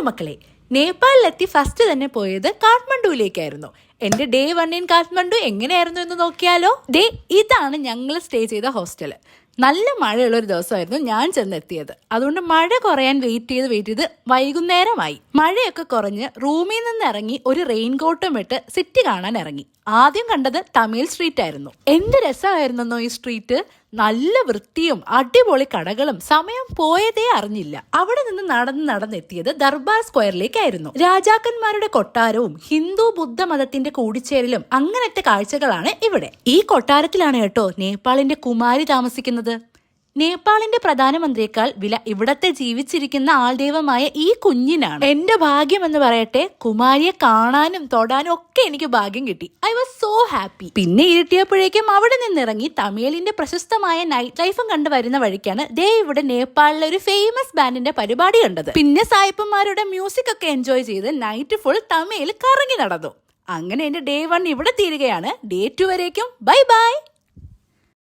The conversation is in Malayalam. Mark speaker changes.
Speaker 1: മക്കളെ, നേപ്പാളിലെത്തി ഫസ്റ്റ് തന്നെ പോയത് കാഠ്മണ്ഡുവിലേക്കായിരുന്നു. എന്റെ ഡേ 1 ഇൻ കാഠ്മണ്ഡു എങ്ങനെയായിരുന്നു എന്ന് നോക്കിയാലോ. ഇതാണ് ഞങ്ങൾ സ്റ്റേ ചെയ്ത ഹോസ്റ്റല്. നല്ല മഴയുള്ള ഒരു ദിവസമായിരുന്നു ഞാൻ ചെന്നെത്തിയത്. അതുകൊണ്ട് മഴ കുറയാൻ വെയിറ്റ് ചെയ്ത് വൈകുന്നേരമായി. മഴയൊക്കെ കുറഞ്ഞ് റൂമിൽ നിന്ന് ഇറങ്ങി ഒരു റെയിൻ കോട്ടും ഇട്ട് സിറ്റി കാണാൻ ഇറങ്ങി. ആദ്യം കണ്ടത് തമിഴ് സ്ട്രീറ്റ് ആയിരുന്നു. എന്ത് രസമായിരുന്നോ ഈ സ്ട്രീറ്റ്. നല്ല വൃത്തിയും അടിപൊളി കടകളും. സമയം പോയതേ അറിഞ്ഞില്ല. അവിടെ നിന്ന് നടന്നെത്തിയത് ദർബാർ സ്ക്വയറിലേക്കായിരുന്നു. രാജാക്കന്മാരുടെ കൊട്ടാരവും ഹിന്ദു ബുദ്ധ മതത്തിന്റെ കൂടിച്ചേരലും അങ്ങനത്തെ കാഴ്ചകളാണ് ഇവിടെ. ഈ കൊട്ടാരത്തിലാണ് കേട്ടോ നേപ്പാളിന്റെ കുമാരി താമസിക്കുന്നത്. നേപ്പാളിന്റെ പ്രധാനമന്ത്രിയേക്കാൾ വില ഇവിടത്തെ ജീവിച്ചിരിക്കുന്ന ആൾദൈവമായ ഈ കുഞ്ഞിനാണ്. എന്റെ ഭാഗ്യം എന്ന് പറയട്ടെ, കുമാരിയെ കാണാനും തൊടാനും ഒക്കെ എനിക്ക് ഭാഗ്യം കിട്ടി. I was so happy. പിന്നെ ഇരുട്ടിയപ്പോഴേക്കും അവിടെ നിന്നിറങ്ങി തമിഴിന്റെ പ്രശസ്തമായ നൈറ്റ് ലൈഫും കണ്ടു വരുന്ന വഴിക്കാണ് ഇവിടെ നേപ്പാളിലെ ഒരു ഫേമസ് ബാൻഡിന്റെ പരിപാടി കണ്ടത്. പിന്നെ സായിപ്പന്മാരുടെ മ്യൂസിക് ഒക്കെ എൻജോയ് ചെയ്ത് നൈറ്റ് ഫുൾ തമിഴിൽ കറങ്ങി നടന്നു. അങ്ങനെ എന്റെ ഡേ 1 ഇവിടെ തീരുകയാണ്. ഡേ 2 വരേക്കും ബൈ ബൈ.